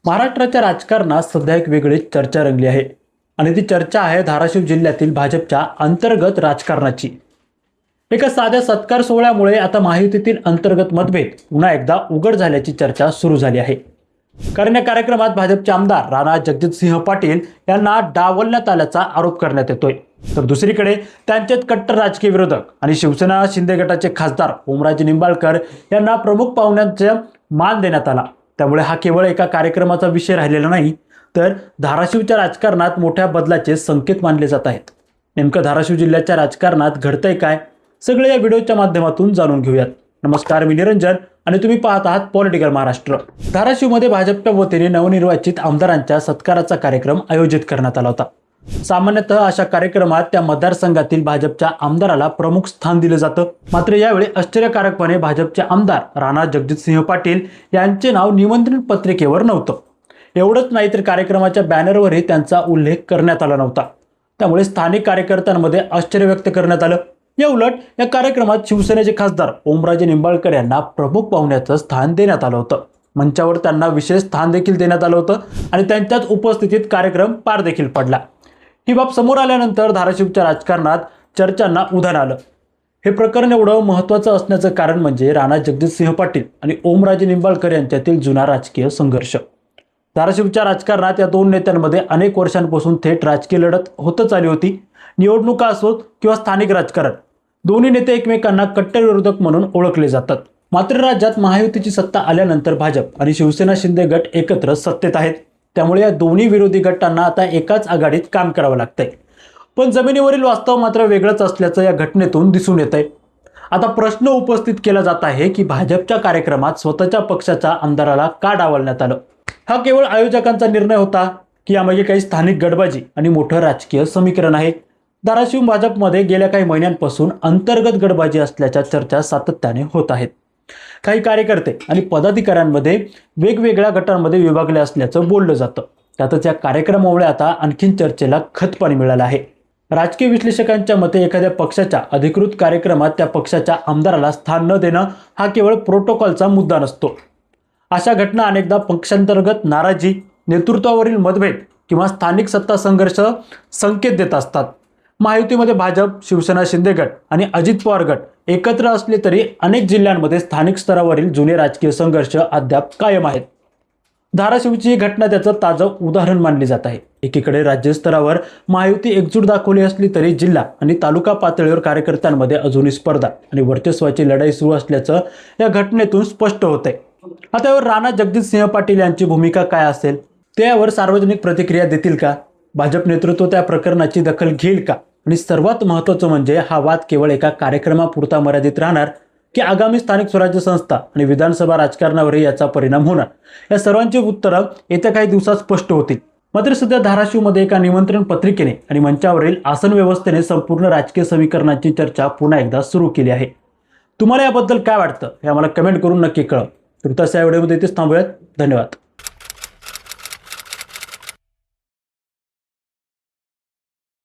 महाराष्ट्राच्या राजकारणात सध्या एक वेगळीच चर्चा रंगली आहे आणि ती चर्चा आहे धाराशिव जिल्ह्यातील भाजपच्या अंतर्गत राजकारणाची। एका साध्या सत्कार सोहळ्यामुळे आता महायुतीतील अंतर्गत मतभेद पुन्हा एकदा उघड झाल्याची चर्चा सुरू झाली आहे। कारण या कार्यक्रमात भाजपचे आमदार राणा जगजितसिंह पाटील यांना डावलण्यात आल्याचा आरोप करण्यात येतोय, तर दुसरीकडे त्यांचेच कट्टर राजकीय विरोधक आणि शिवसेना शिंदे गटाचे खासदार ओमराजे निंबाळकर यांना प्रमुख पाहुण्यांचा मान देण्यात आला। त्यामुळे हा केवळ एका कार्यक्रमाचा विषय राहिलेला नाही, तर धाराशिवच्या राजकारणात मोठ्या बदलाचे संकेत मानले जात आहेत। नेमकं धाराशिव जिल्ह्याच्या राजकारणात घडतंय काय, सगळे या व्हिडिओच्या माध्यमातून जाणून घेऊयात। नमस्कार, मी निरंजन आणि तुम्ही पाहत आहात पॉलिटिकल महाराष्ट्र। धाराशिवमध्ये भाजपच्या वतीने नवनिर्वाचित आमदारांच्या सत्काराचा कार्यक्रम आयोजित करण्यात आला होता। सामान्यतः अशा कार्यक्रमात त्या मतदारसंघातील भाजपच्या आमदाराला प्रमुख स्थान दिले जातं, मात्र यावेळी आश्चर्यकारकपणे भाजपचे आमदार राणा जगजितसिंह पाटील यांचे नाव निमंत्रण पत्रिकेवर नव्हतं। एवढंच नाही तर कार्यक्रमाच्या बॅनरवरही त्यांचा उल्लेख करण्यात आला नव्हता। त्यामुळे स्थानिक कार्यकर्त्यांमध्ये आश्चर्य व्यक्त करण्यात आलं। या उलट या कार्यक्रमात शिवसेनेचे खासदार ओमराजे निंबाळकर यांना प्रमुख पाहुण्याचं स्थान देण्यात आलं होतं। मंचावर त्यांना विशेष स्थान देखील देण्यात आलं होतं आणि त्यांच्याच उपस्थितीत कार्यक्रम पार देखील पडला। ही बाब समोर आल्यानंतर धाराशिवच्या राजकारणात चर्चांना उधाण आलं। हे प्रकरण एवढं महत्त्वाचं असण्याचं कारण म्हणजे राणा जगजितसिंह पाटील आणि ओमराजे निंबाळकर यांच्यातील जुना राजकीय संघर्ष। धाराशिवच्या राजकारणात या दोन नेत्यांमध्ये अनेक वर्षांपासून थेट राजकीय लढत होतच आली होती। निवडणुका असोत किंवा स्थानिक राजकारण, दोन्ही नेते एकमेकांना कट्टर विरोधक म्हणून ओळखले जातात। मात्र राज्यात महायुतीची सत्ता आल्यानंतर भाजप आणि शिवसेना शिंदे गट एकत्र सत्तेत आहेत। त्यामुळे या दोन्ही विरोधी गटांना आता एकाच आघाडीत काम करावं लागतंय। पण जमिनीवरील वास्तव मात्र वेगळंच असल्याचं या घटनेतून दिसून येतंय। आता प्रश्न उपस्थित केला जात आहे की भाजपच्या कार्यक्रमात स्वतःच्या पक्षाच्या आमदाराला का डावलण्यात आलं? हा केवळ आयोजकांचा निर्णय होता की यामागे काही स्थानिक गडबाजी आणि मोठं राजकीय समीकरण आहे? धाराशिव भाजपमध्ये गेल्या काही महिन्यांपासून अंतर्गत गडबाजी असल्याच्या चर्चा सातत्याने होत आहेत। काही कार्यकर्ते आणि पदाधिकाऱ्यांमध्ये वेगवेगळ्या गटांमध्ये विभागले असल्याचं बोललं जातं। त्यातच या कार्यक्रमामुळे आता आणखीन चर्चेला खतपाणी मिळालं आहे। राजकीय विश्लेषकांच्या मते एखाद्या पक्षाच्या अधिकृत कार्यक्रमात त्या पक्षाच्या आमदाराला स्थान न देणं हा केवळ प्रोटोकॉलचा मुद्दा नसतो। अशा घटना अनेकदा पक्षांतर्गत नाराजी, नेतृत्वावरील मतभेद किंवा स्थानिक सत्ता संघर्ष संकेत देत असतात। महायुतीमध्ये भाजप, शिवसेना शिंदे गट आणि अजित पवार गट एकत्र असले तरी अनेक जिल्ह्यांमध्ये स्थानिक स्तरावरील जुने राजकीय संघर्ष अद्याप कायम आहेत। धाराशिवची ही घटना त्याचं ताजं उदाहरण मानली जात आहे। एकीकडे राज्य स्तरावर महायुती एकजूट दाखवली असली तरी जिल्हा आणि तालुका पातळीवर कार्यकर्त्यांमध्ये अजूनही स्पर्धा आणि वर्चस्वाची लढाई सुरू असल्याचं या घटनेतून स्पष्ट होतंय। आता यावर राणा जगजितसिंह पाटील यांची भूमिका काय असेल? ते यावर सार्वजनिक प्रतिक्रिया देतील का? भाजप नेतृत्व त्या प्रकरणाची दखल घेईल का? आणि सर्वात महत्त्वाचं म्हणजे हा वाद केवळ एका कार्यक्रमापुरता मर्यादित राहणार की आगामी स्थानिक स्वराज्य संस्था आणि विधानसभा राजकारणावरही याचा परिणाम होणार? या सर्वांची उत्तरं येत्या काही दिवसात स्पष्ट होतील। मात्र सध्या धाराशिवमध्ये एका निमंत्रण पत्रिकेने आणि मंचावरील आसन व्यवस्थेने संपूर्ण राजकीय समीकरणांची चर्चा पुन्हा एकदा सुरू केली आहे। तुम्हाला याबद्दल काय वाटतं हे आम्हाला कमेंट करून नक्की कळवा। तुर्तास या व्हिडिओमध्ये इथेच थांबूयात। धन्यवाद।